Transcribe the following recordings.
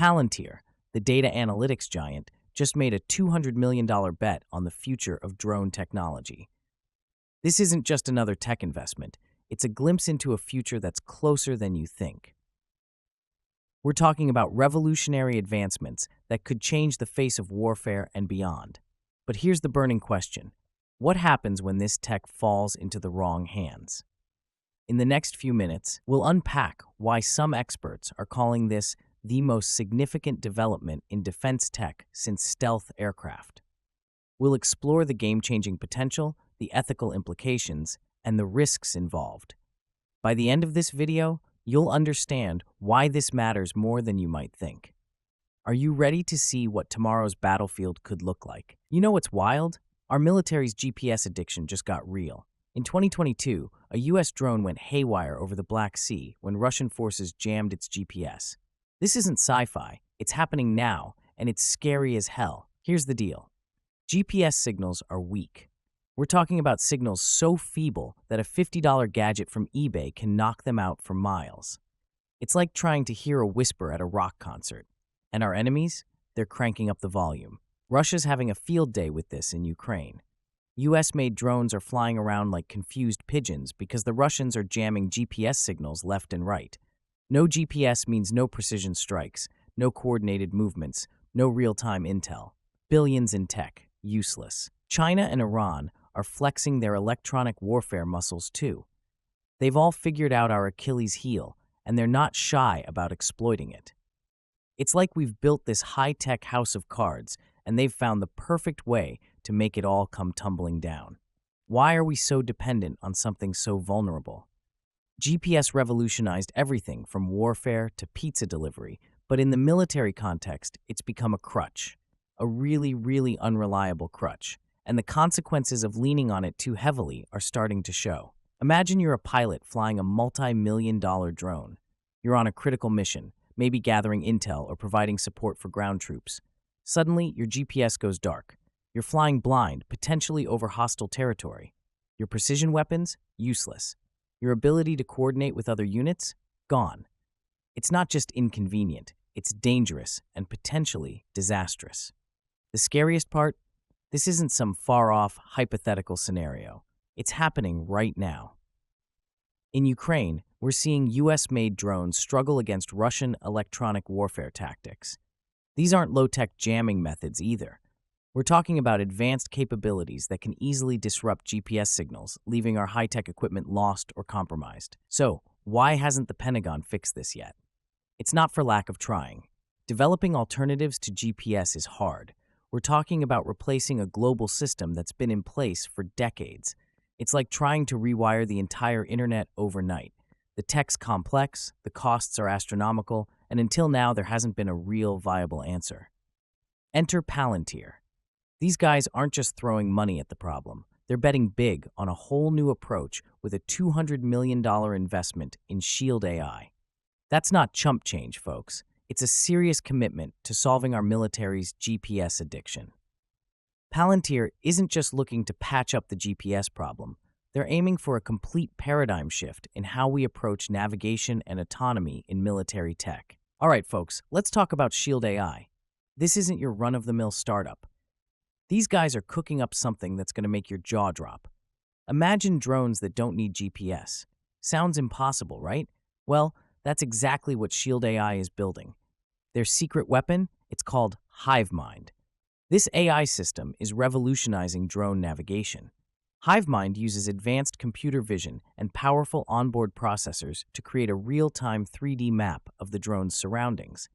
Palantir, the data analytics giant, just made a $200 million bet on the future of drone technology. This isn't just another tech investment, it's a glimpse into a future that's closer than you think. We're talking about revolutionary advancements that could change the face of warfare and beyond. But here's the burning question. What happens when this tech falls into the wrong hands? In the next few minutes, we'll unpack why some experts are calling this the most significant development in defense tech since stealth aircraft. We'll explore the game-changing potential, the ethical implications, and the risks involved. By the end of this video, you'll understand why this matters more than you might think. Are you ready to see what tomorrow's battlefield could look like? You know what's wild? Our military's GPS addiction just got real. In 2022, a U.S. drone went haywire over the Black Sea when Russian forces jammed its GPS. This isn't sci-fi, it's happening now, and it's scary as hell. Here's the deal. GPS signals are weak. We're talking about signals so feeble that a $50 gadget from eBay can knock them out for miles. It's like trying to hear a whisper at a rock concert. And our enemies? They're cranking up the volume. Russia's having a field day with this in Ukraine. US-made drones are flying around like confused pigeons because the Russians are jamming GPS signals left and right. No GPS means no precision strikes, no coordinated movements, no real-time intel. Billions in tech, useless. China and Iran are flexing their electronic warfare muscles too. They've all figured out our Achilles heel, and they're not shy about exploiting it. It's like we've built this high-tech house of cards, and they've found the perfect way to make it all come tumbling down. Why are we so dependent on something so vulnerable? GPS revolutionized everything from warfare to pizza delivery, but in the military context, it's become a crutch. A really, really unreliable crutch. And the consequences of leaning on it too heavily are starting to show. Imagine you're a pilot flying a multi-million-dollar drone. You're on a critical mission, maybe gathering intel or providing support for ground troops. Suddenly, your GPS goes dark. You're flying blind, potentially over hostile territory. Your precision weapons? Useless. Your ability to coordinate with other units? Gone. It's not just inconvenient, it's dangerous and potentially disastrous. The scariest part? This isn't some far-off, hypothetical scenario. It's happening right now. In Ukraine, we're seeing US-made drones struggle against Russian electronic warfare tactics. These aren't low-tech jamming methods either. We're talking about advanced capabilities that can easily disrupt GPS signals, leaving our high-tech equipment lost or compromised. So, why hasn't the Pentagon fixed this yet? It's not for lack of trying. Developing alternatives to GPS is hard. We're talking about replacing a global system that's been in place for decades. It's like trying to rewire the entire internet overnight. The tech's complex, the costs are astronomical, and until now there hasn't been a real viable answer. Enter Palantir. These guys aren't just throwing money at the problem. They're betting big on a whole new approach with a $200 million investment in Shield AI. That's not chump change, folks. It's a serious commitment to solving our military's GPS addiction. Palantir isn't just looking to patch up the GPS problem. They're aiming for a complete paradigm shift in how we approach navigation and autonomy in military tech. All right, folks, let's talk about Shield AI. This isn't your run-of-the-mill startup. These guys are cooking up something that's going to make your jaw drop. Imagine drones that don't need GPS. Sounds impossible, right? Well, that's exactly what Shield AI is building. Their secret weapon? It's called HiveMind. This AI system is revolutionizing drone navigation. HiveMind uses advanced computer vision and powerful onboard processors to create a real-time 3D map of the drone's surroundings.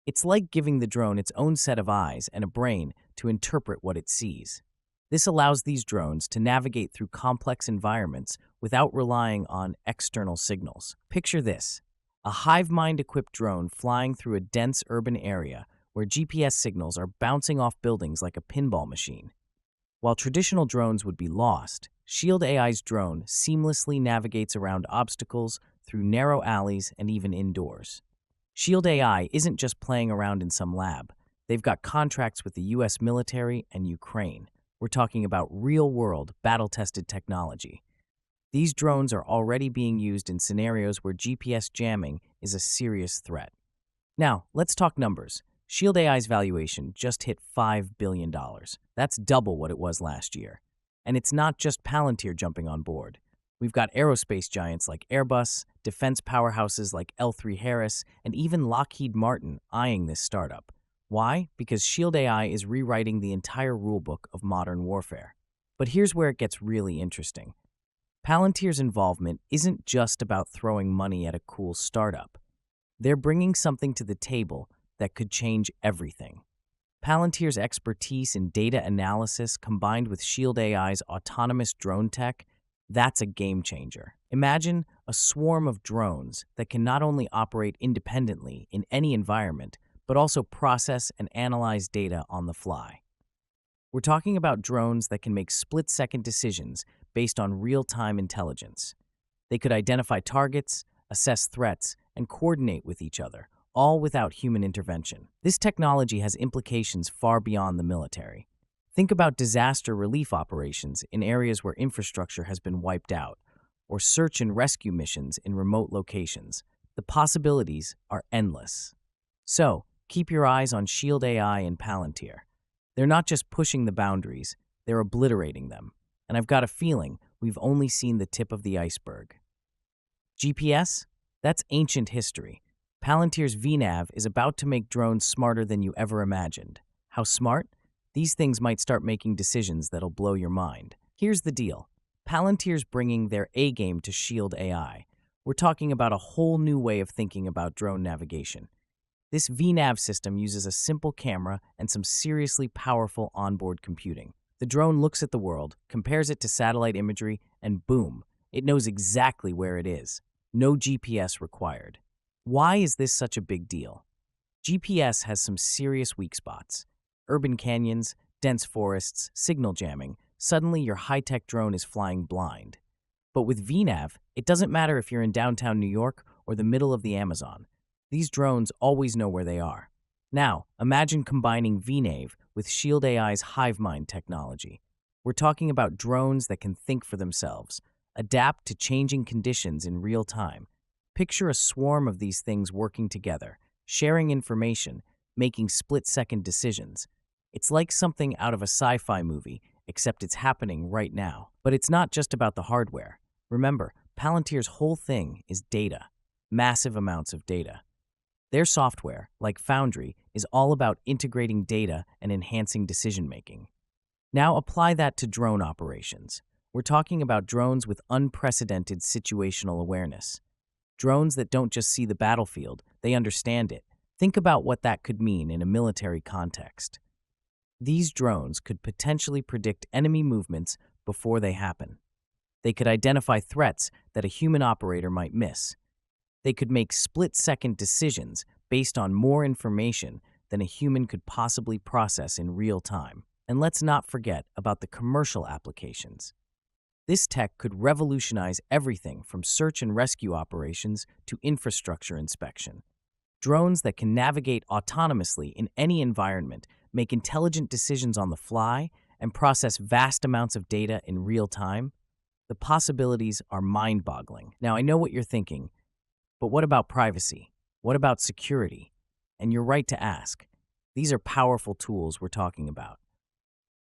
It's like giving the drone its own set of eyes and a brain to interpret what it sees. This allows these drones to navigate through complex environments without relying on external signals. Picture this: a HiveMind-equipped drone flying through a dense urban area where GPS signals are bouncing off buildings like a pinball machine. While traditional drones would be lost, Shield AI's drone seamlessly navigates around obstacles, through narrow alleys, and even indoors. Shield AI isn't just playing around in some lab. They've got contracts with the US military and Ukraine. We're talking about real-world, battle-tested technology. These drones are already being used in scenarios where GPS jamming is a serious threat. Now, let's talk numbers. Shield AI's valuation just hit $5 billion. That's double what it was last year. And it's not just Palantir jumping on board. We've got aerospace giants like Airbus, defense powerhouses like L3 Harris, and even Lockheed Martin eyeing this startup. Why? Because Shield AI is rewriting the entire rulebook of modern warfare. But here's where it gets really interesting. Palantir's involvement isn't just about throwing money at a cool startup. They're bringing something to the table that could change everything. Palantir's expertise in data analysis combined with Shield AI's autonomous drone tech, that's a game changer. Imagine a swarm of drones that can not only operate independently in any environment, but also process and analyze data on the fly. We're talking about drones that can make split-second decisions based on real-time intelligence. They could identify targets, assess threats, and coordinate with each other, all without human intervention. This technology has implications far beyond the military. Think about disaster relief operations in areas where infrastructure has been wiped out, or search and rescue missions in remote locations. The possibilities are endless. So, keep your eyes on Shield AI and Palantir. They're not just pushing the boundaries, they're obliterating them. And I've got a feeling we've only seen the tip of the iceberg. GPS? That's ancient history. Palantir's VNav is about to make drones smarter than you ever imagined. How smart? These things might start making decisions that'll blow your mind. Here's the deal. Palantir's bringing their A-game to Shield AI. We're talking about a whole new way of thinking about drone navigation. This VNav system uses a simple camera and some seriously powerful onboard computing. The drone looks at the world, compares it to satellite imagery, and boom, it knows exactly where it is. No GPS required. Why is this such a big deal? GPS has some serious weak spots. Urban canyons, dense forests, signal jamming. Suddenly your high-tech drone is flying blind. But with VNav, it doesn't matter if you're in downtown New York or the middle of the Amazon. These drones always know where they are. Now, imagine combining VNav with Shield AI's HiveMind technology. We're talking about drones that can think for themselves, adapt to changing conditions in real time. Picture a swarm of these things working together, sharing information, making split-second decisions. It's like something out of a sci-fi movie, except it's happening right now. But it's not just about the hardware. Remember, Palantir's whole thing is data. Massive amounts of data. Their software, like Foundry, is all about integrating data and enhancing decision-making. Now apply that to drone operations. We're talking about drones with unprecedented situational awareness. Drones that don't just see the battlefield, they understand it. Think about what that could mean in a military context. These drones could potentially predict enemy movements before they happen. They could identify threats that a human operator might miss. They could make split-second decisions based on more information than a human could possibly process in real time. And let's not forget about the commercial applications. This tech could revolutionize everything from search and rescue operations to infrastructure inspection. Drones that can navigate autonomously in any environment, make intelligent decisions on the fly, and process vast amounts of data in real time. The possibilities are mind-boggling. Now, I know what you're thinking, but what about privacy? What about security? And you're right to ask. These are powerful tools we're talking about.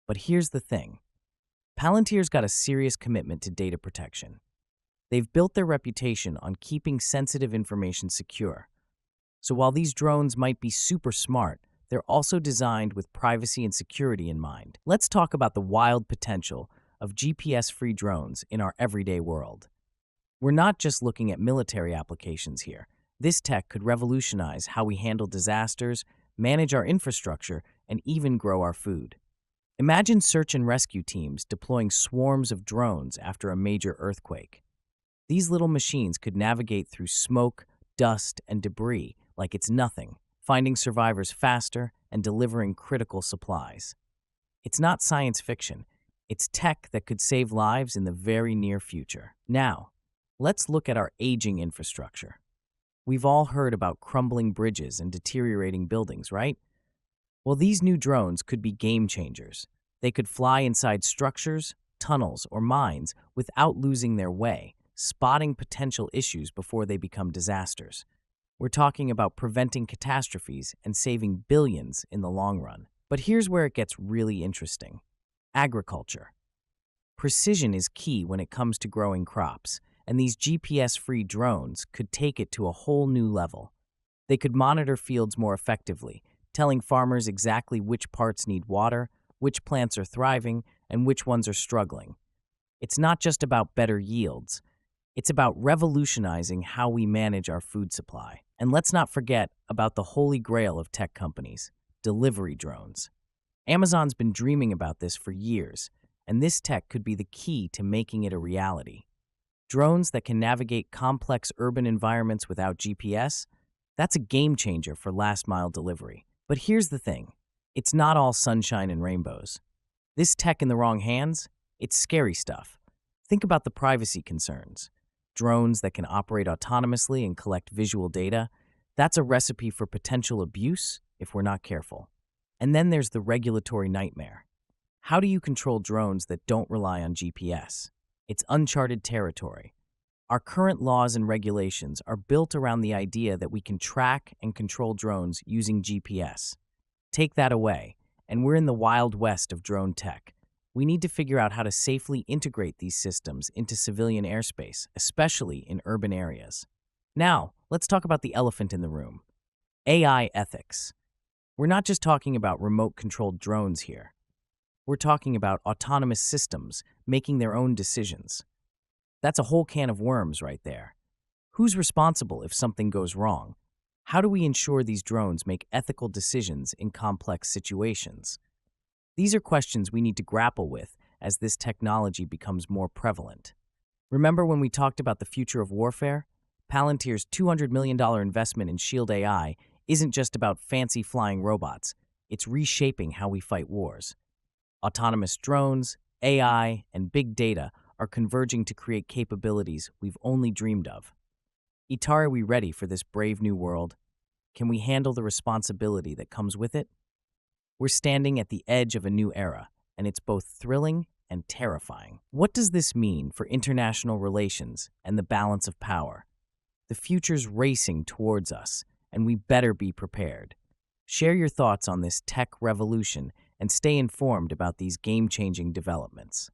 But here's the thing. Palantir's got a serious commitment to data protection. They've built their reputation on keeping sensitive information secure. So while these drones might be super smart, they're also designed with privacy and security in mind. Let's talk about the wild potential of GPS-free drones in our everyday world. We're not just looking at military applications here. This tech could revolutionize how we handle disasters, manage our infrastructure, and even grow our food. Imagine search and rescue teams deploying swarms of drones after a major earthquake. These little machines could navigate through smoke, dust, and debris like it's nothing, finding survivors faster and delivering critical supplies. It's not science fiction. It's tech that could save lives in the very near future. Now, let's look at our aging infrastructure. We've all heard about crumbling bridges and deteriorating buildings, right? Well, these new drones could be game changers. They could fly inside structures, tunnels, or mines without losing their way, spotting potential issues before they become disasters. We're talking about preventing catastrophes and saving billions in the long run. But here's where it gets really interesting. Agriculture. Precision is key when it comes to growing crops, and these GPS-free drones could take it to a whole new level. They could monitor fields more effectively, telling farmers exactly which parts need water, which plants are thriving, and which ones are struggling. It's not just about better yields. It's about revolutionizing how we manage our food supply. And let's not forget about the holy grail of tech companies, delivery drones. Amazon's been dreaming about this for years, and this tech could be the key to making it a reality. Drones that can navigate complex urban environments without GPS, that's a game changer for last-mile delivery. But here's the thing, it's not all sunshine and rainbows. This tech in the wrong hands, it's scary stuff. Think about the privacy concerns. Drones that can operate autonomously and collect visual data, that's a recipe for potential abuse if we're not careful. And then there's the regulatory nightmare. How do you control drones that don't rely on GPS? It's uncharted territory. Our current laws and regulations are built around the idea that we can track and control drones using GPS. Take that away, and we're in the wild west of drone tech. We need to figure out how to safely integrate these systems into civilian airspace, especially in urban areas. Now, let's talk about the elephant in the room. AI ethics. We're not just talking about remote-controlled drones here. We're talking about autonomous systems making their own decisions. That's a whole can of worms right there. Who's responsible if something goes wrong? How do we ensure these drones make ethical decisions in complex situations? These are questions we need to grapple with as this technology becomes more prevalent. Remember when we talked about the future of warfare? Palantir's $200 million investment in Shield AI isn't just about fancy flying robots. It's reshaping how we fight wars. Autonomous drones, AI, and big data are converging to create capabilities we've only dreamed of. Are we ready for this brave new world? Can we handle the responsibility that comes with it? We're standing at the edge of a new era, and it's both thrilling and terrifying. What does this mean for international relations and the balance of power? The future's racing towards us, and we better be prepared. Share your thoughts on this tech revolution and stay informed about these game-changing developments.